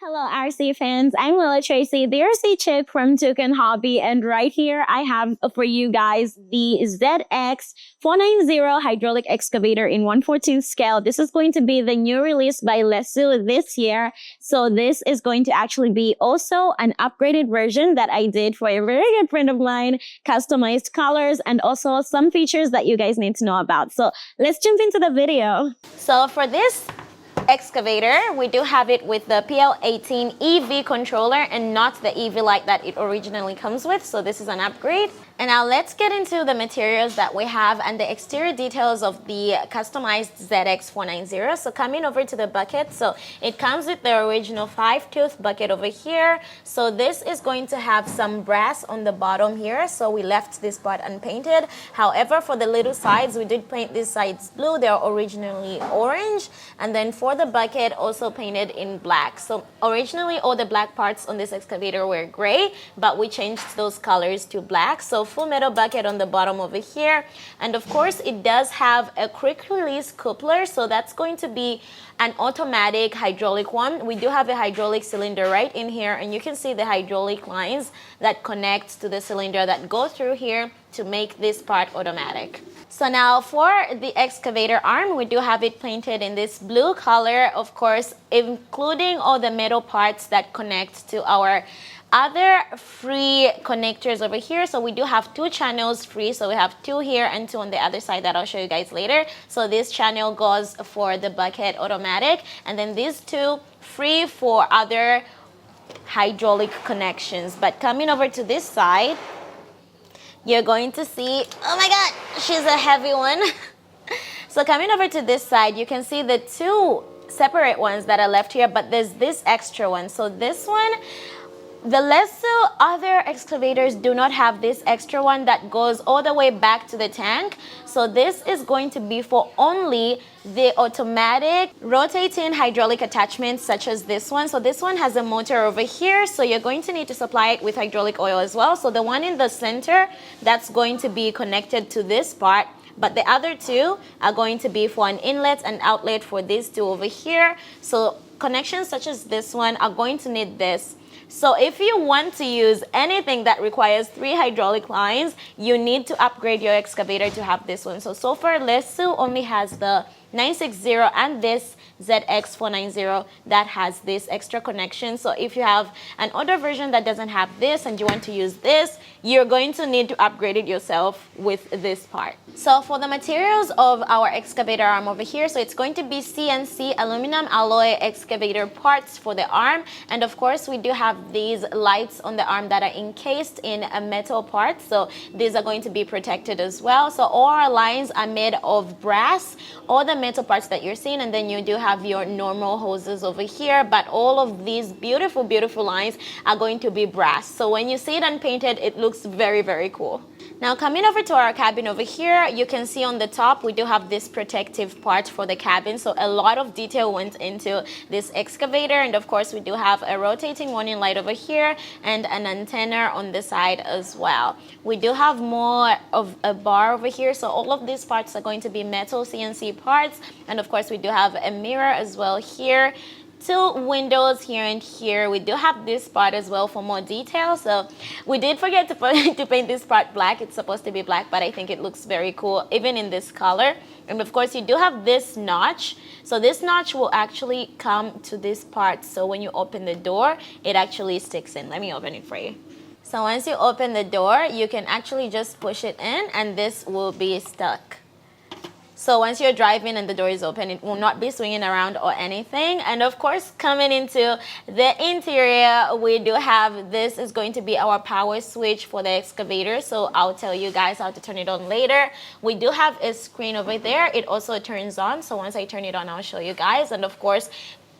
Hello, RC fans. I'm Willa Tracy, the RC chick from Toucan Hobby, and right here I have for you guys the ZX490 hydraulic excavator in 1/4 scale. This is going to be the new release by LESU this year. So this is going to actually be also an upgraded version that I did for a very good friend of mine, customized colors, and also some features that you guys need to know about. So let's jump into the video. So for this excavator, we do have it with the PL18 EV controller and not the EV light that it originally comes with, so this is an upgrade. And now let's get into the materials that we have and the exterior details of the customized ZX490. So coming over to the bucket, so it comes with the original 5-tooth bucket over here. So this is going to have some brass on the bottom here, so we left this part unpainted. However, for the little sides, we did paint these sides blue. They're originally orange, and then for the bucket also painted in black. So originally all the black parts on this excavator were gray, but we changed those colors to black. So full metal bucket on the bottom over here, and of course it does have a quick release coupler, so that's going to be an automatic hydraulic one. We do have a hydraulic cylinder right in here, and you can see the hydraulic lines that connect to the cylinder that go through here to make this part automatic. So now for the excavator arm, we do have it painted in this blue color, of course, including all the metal parts that connect to our other free connectors over here. So we do have 2 channels free, so we have 2 here and 2 on the other side that I'll show you guys later. So this channel goes for the bucket automatic, and then these 2 free for other hydraulic connections. But coming over to this side, you're going to see, oh my god, she's a heavy one. So coming over to this side, you can see the 2 separate ones that are left here, but there's this extra one. So this one, the LESU other excavators do not have this extra one that goes all the way back to the tank. So this is going to be for only the automatic rotating hydraulic attachments such as this one. So this one has a motor over here, so you're going to need to supply it with hydraulic oil as well. So the one in the center, that's going to be connected to this part, but the other 2 are going to be for an inlet and outlet for these 2 over here. So connections such as this one are going to need this. So if you want to use anything that requires 3 hydraulic lines, you need to upgrade your excavator to have this one. So far, LESU only has the 960 and this ZX490 that has this extra connection. So if you have an older version that doesn't have this and you want to use this, you're going to need to upgrade it yourself with this part. So for the materials of our excavator arm over here, so it's going to be CNC aluminum alloy excavator parts for the arm, and of course we do have these lights on the arm that are encased in a metal part, so these are going to be protected as well. So all our lines are made of brass, all the metal parts that you're seeing, and then you do have your normal hoses over here, but all of these beautiful lines are going to be brass. So when you see it unpainted, it looks very cool. Now coming over to our cabin over here, you can see on the top we do have this protective part for the cabin, so a lot of detail went into this excavator. And of course we do have a rotating warning light over here and an antenna on the side as well. We do have more of a bar over here, so all of these parts are going to be metal CNC parts, and of course we do have a mirror as well here, 2 windows here and here. We do have this part as well for more detail. So we did forget to paint this part black. It's supposed to be black, but I think it looks very cool even in this color. And of course you do have this notch. So this notch will actually come to this part, so when you open the door it actually sticks in. Let me open it for you. So once you open the door, you can actually just push it in and this will be stuck. So once you're driving and the door is open, it will not be swinging around or anything. And of course, coming into the interior, we do have, this is going to be our power switch for the excavator. So I'll tell you guys how to turn it on later. We do have a screen over there. It also turns on. So once I turn it on, I'll show you guys. And of course,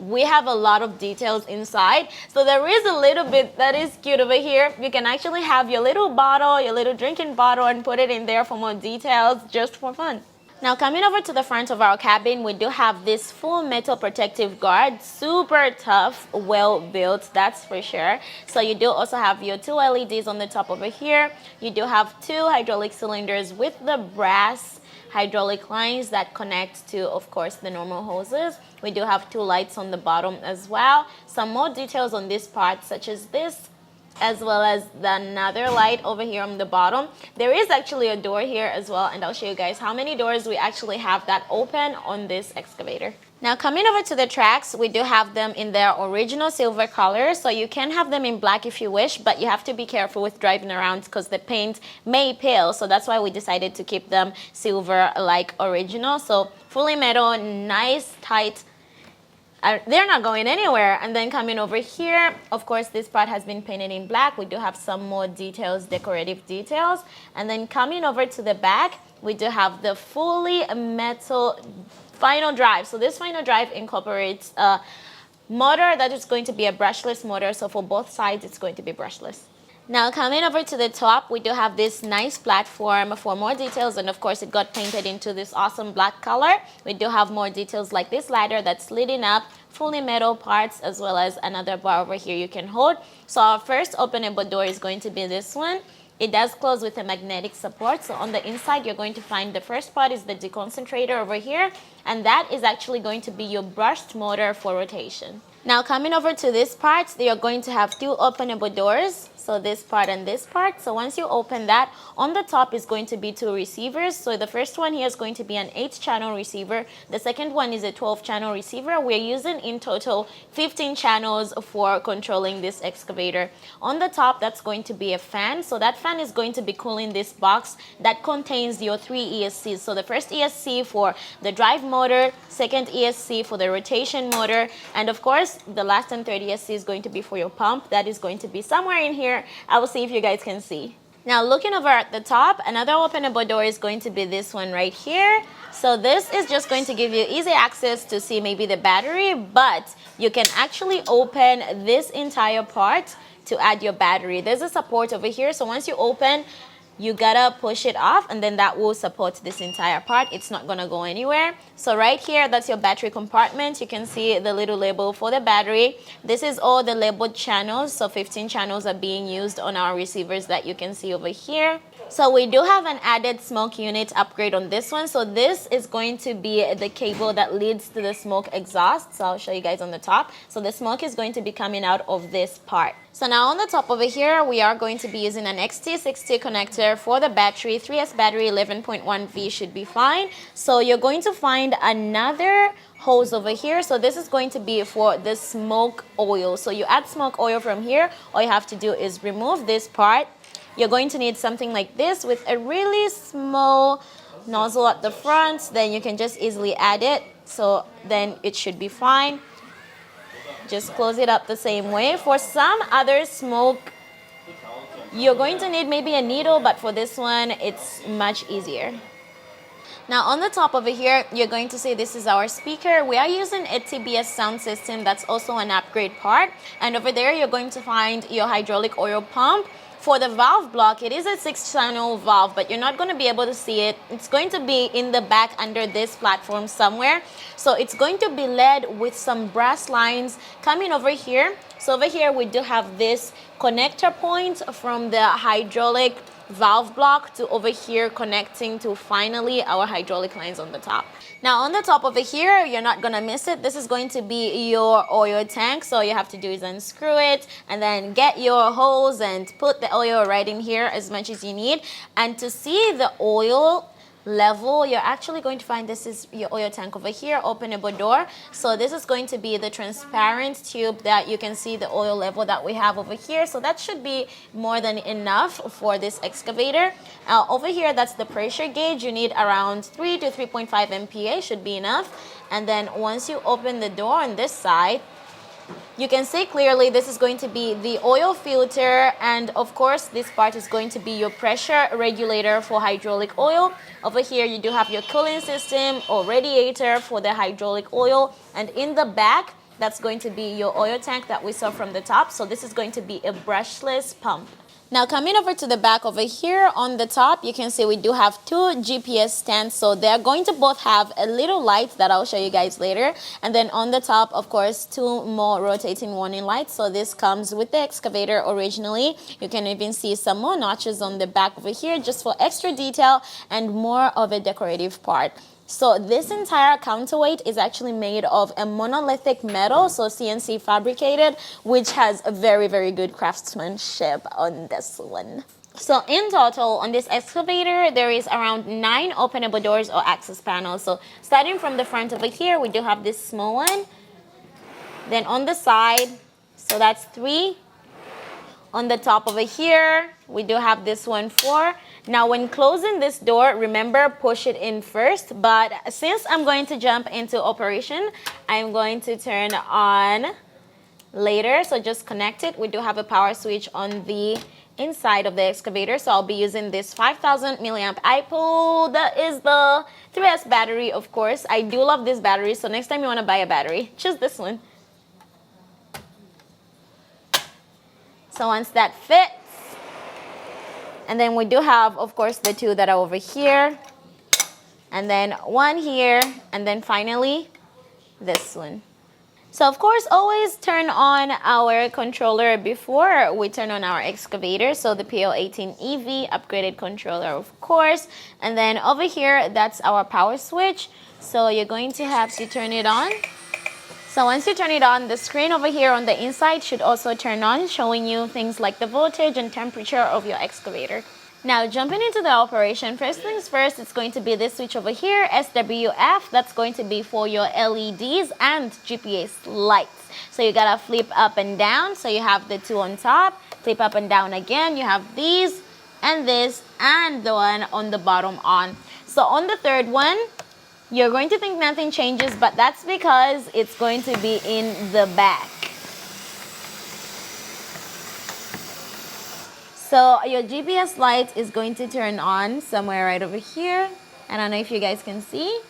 we have a lot of details inside. So there is a little bit that is cute over here. You can actually have your little bottle, your little drinking bottle, and put it in there for more details, just for fun. Now coming over to the front of our cabin, we do have this full metal protective guard, super tough, well built, that's for sure. So you do also have your 2 LEDs on the top over here. You do have 2 hydraulic cylinders with the brass hydraulic lines that connect to, of course, the normal hoses. We do have 2 lights on the bottom as well. Some more details on this part, such as this, as well as another light over here on the bottom. There is actually a door here as well, and I'll show you guys how many doors we actually have that open on this excavator. Now coming over to the tracks, we do have them in their original silver color, so you can have them in black if you wish, but you have to be careful with driving around because the paint may peel, so that's why we decided to keep them silver like original. So fully metal, nice, tight, they're not going anywhere. And then coming over here, of course, this part has been painted in black. We do have some more details, decorative details. And then coming over to the back, we do have the fully metal final drive. So this final drive incorporates a motor that is going to be a brushless motor. So for both sides, it's going to be brushless. Now coming over to the top, we do have this nice platform for more details, and of course it got painted into this awesome black color. We do have more details like this ladder that's leading up, fully metal parts, as well as another bar over here you can hold. So our first openable door is going to be this one. It does close with a magnetic support. So on the inside, you're going to find the first part is the deconcentrator over here, and that is actually going to be your brushed motor for rotation. Now coming over to this part, you're going to have 2 openable doors. So this part and this part. So once you open that, on the top is going to be 2 receivers. So the first one here is going to be an 8-channel receiver. The second one is a 12-channel receiver. We're using in total 15 channels for controlling this excavator. On the top, that's going to be a fan. So that fan is going to be cooling this box that contains your 3 ESCs. So the first ESC for the drive motor, second ESC for the rotation motor, and of course, the last and third ESC is going to be for your pump. That is going to be somewhere in here. I will see if you guys can see. Now looking over at the top, another openable door is going to be this one right here. So this is just going to give you easy access to see maybe the battery, but you can actually open this entire part to add your battery. There's a support over here, so once you open, you gotta push it off, and then that will support this entire part. It's not gonna go anywhere. So right here, that's your battery compartment. You can see the little label for the battery. This is all the labeled channels. So 15 channels are being used on our receivers that you can see over here. So we do have an added smoke unit upgrade on this one. So this is going to be the cable that leads to the smoke exhaust. So I'll show you guys on the top. So the smoke is going to be coming out of this part. So now on the top over here, we are going to be using an XT60 connector for the battery. 3S battery 11.1V should be fine. So you're going to find another hose over here. So this is going to be for the smoke oil. So you add smoke oil from here. All you have to do is remove this part. You're going to need something like this with a really small nozzle at the front. Then you can just easily add it. So then it should be fine. Just close it up the same way. For some other smoke, you're going to need maybe a needle, but for this one, it's much easier. Now on the top over here, you're going to see this is our speaker. We are using a TBS sound system. That's also an upgrade part. And over there, you're going to find your hydraulic oil pump. For the valve block, it is a 6-channel valve, but you're not going to be able to see it. It's going to be in the back under this platform somewhere. So it's going to be led with some brass lines coming over here. So over here, we do have this connector point from the hydraulic valve block to over here connecting to finally our hydraulic lines on the top. Now on the top over here, you're not gonna miss it. This is going to be your oil tank. So all you have to do is unscrew it and then get your hose and put the oil right in here as much as you need. And to see the oil level, you're actually going to find this is your oil tank over here, openable door. So this is going to be the transparent tube that you can see the oil level that we have over here. So that should be more than enough for this excavator. Over here, that's the pressure gauge. You need around 3 to 3.5 MPa should be enough. And then once you open the door on this side, you can see clearly this is going to be the oil filter, and of course this part is going to be your pressure regulator for hydraulic oil. Over here you do have your cooling system or radiator for the hydraulic oil, and in the back that's going to be your oil tank that we saw from the top. So this is going to be a brushless pump. Now coming over to the back over here on the top, you can see we do have two GPS stands. So they're going to both have a little light that I'll show you guys later. And then on the top, of course, two more rotating warning lights. So this comes with the excavator originally. You can even see some more notches on the back over here just for extra detail and more of a decorative part. So this entire counterweight is actually made of a monolithic metal, so CNC fabricated, which has a very, very good craftsmanship on this one. So in total, on this excavator, there is around 9 openable doors or access panels. So starting from the front over here, we do have this small one. Then on the side, so that's 3. On the top over here, we do have this one 4. Now when closing this door, remember, push it in first. But since I'm going to jump into operation, I'm going to turn on later. So just connect it. We do have a power switch on the inside of the excavator. So I'll be using this 5000 milliamp iPod. That is the 3S battery, of course. I do love this battery. So next time you want to buy a battery, choose this one. So once that fits, and then we do have, of course, the 2 that are over here, and then 1 here, and then finally this one. So of course, always turn on our controller before we turn on our excavator. So the PO18EV upgraded controller, of course. And then over here, that's our power switch. So you're going to have to turn it on. So once you turn it on, the screen over here on the inside should also turn on, showing you things like the voltage and temperature of your excavator. Now jumping into the operation, first things first, it's going to be this switch over here, SWF. That's going to be for your LEDs and GPS lights. So you gotta flip up and down. So you have the 2 on top, flip up and down again. You have these and this and the one on the bottom on. So on the third one, you're going to think nothing changes, but that's because it's going to be in the back. So your GPS light is going to turn on somewhere right over here. I don't know if you guys can see.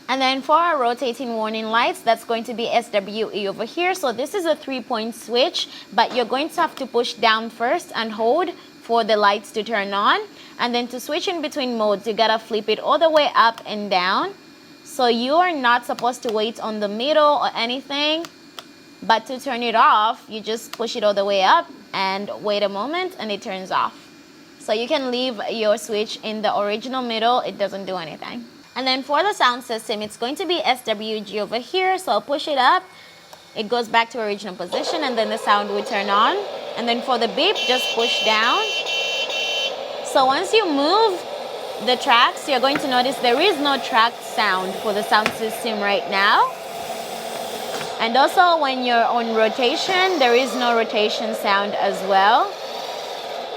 And then for our rotating warning lights, that's going to be SWE over here. So this is a 3-point switch, but you're going to have to push down first and hold for the lights to turn on. And then to switch in between modes, you gotta flip it all the way up and down. So you are not supposed to wait on the middle or anything, but to turn it off, you just push it all the way up and wait a moment and it turns off. So you can leave your switch in the original middle, it doesn't do anything. And then for the sound system, it's going to be SWG over here. So I'll push it up, it goes back to original position, and then the sound will turn on. And then for the beep, just push down. So once you move the tracks, you're going to notice there is no track sound for the sound system right now. And also when you're on rotation, there is no rotation sound as well.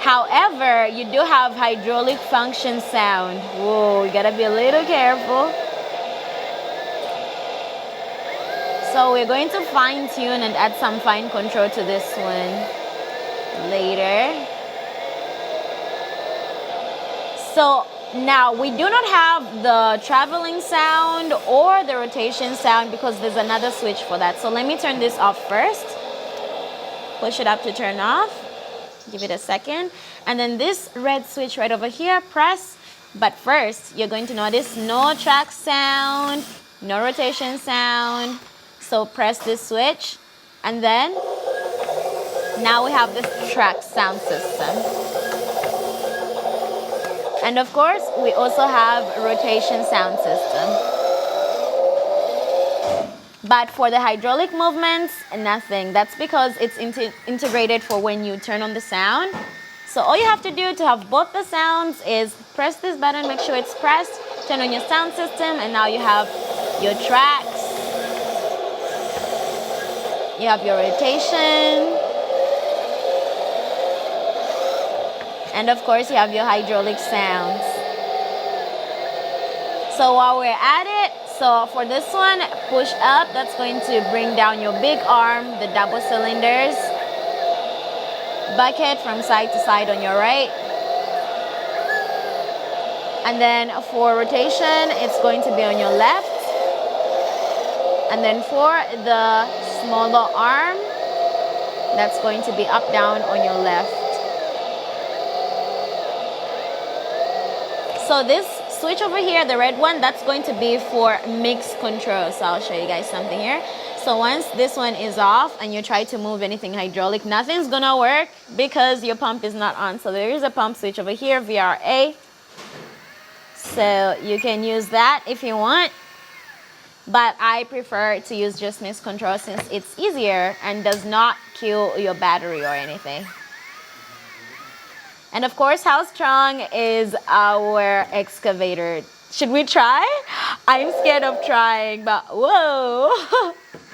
However, you do have hydraulic function sound. Whoa, you gotta be a little careful. So we're going to fine tune and add some fine control to this one later. So now we do not have the traveling sound or the rotation sound because there's another switch for that. So let me turn this off first. Push it up to turn off. Give it a second. And then this red switch right over here, press. But first, you're going to notice no track sound, no rotation sound. So press this switch. And then now we have this track sound system. And of course, we also have a rotation sound system. But for the hydraulic movements, nothing. That's because it's integrated for when you turn on the sound. So all you have to do to have both the sounds is press this button, make sure it's pressed, turn on your sound system, and now you have your tracks. You have your rotation. And of course, you have your hydraulic sounds. So while we're at it, so for this one, push up, that's going to bring down your big arm, the double cylinders. Bucket from side to side on your right. And then for rotation, it's going to be on your left. And then for the smaller arm, that's going to be up, down on your left. So this switch over here, the red one, that's going to be for mix control. So I'll show you guys something here. So once this one is off and you try to move anything hydraulic, nothing's gonna work because your pump is not on. So there is a pump switch over here, VRA. So you can use that if you want. But I prefer to use just mix control since it's easier and does not kill your battery or anything. And of course, how strong is our excavator? Should we try? I'm scared of trying, but whoa.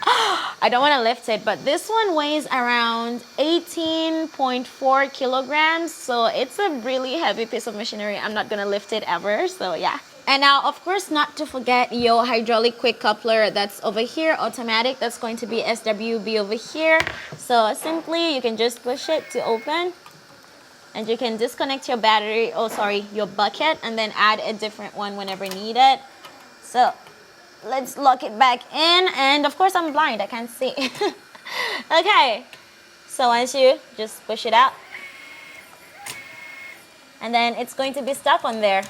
I don't want to lift it, but this one weighs around 18.4 kilograms. So it's a really heavy piece of machinery. I'm not going to lift it ever. So yeah. And now, of course, not to forget your hydraulic quick coupler that's over here, automatic. That's going to be SWB over here. So simply, you can just push it to open. And you can disconnect your battery, your bucket, and then add a different one whenever needed. So let's lock it back in. And of course, I'm blind, I can't see. Okay, so once you just push it out, and then it's going to be stuck on there.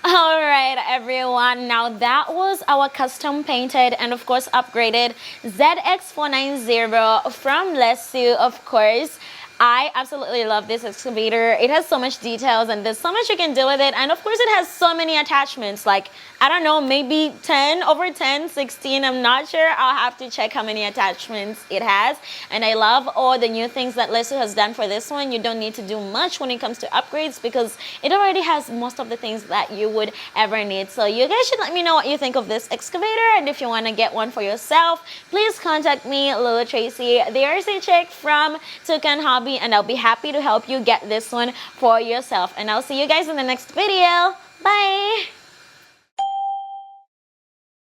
All right, everyone. Now that was our custom painted and of course upgraded ZX490 from LESU, of course. I absolutely love this excavator. It has so much details and there's so much you can do with it. And of course it has so many attachments, like, I don't know, maybe 10, over 10, 16, I'm not sure. I'll have to check how many attachments it has. And I love all the new things that LESU has done for this one. You don't need to do much when it comes to upgrades because it already has most of the things that you would ever need. So you guys should let me know what you think of this excavator, and if you want to get one for yourself, please contact me, Lulu Tracy, the RC chick from Toucan Hobby, and I'll be happy to help you get this one for yourself. And I'll see you guys in the next video. Bye!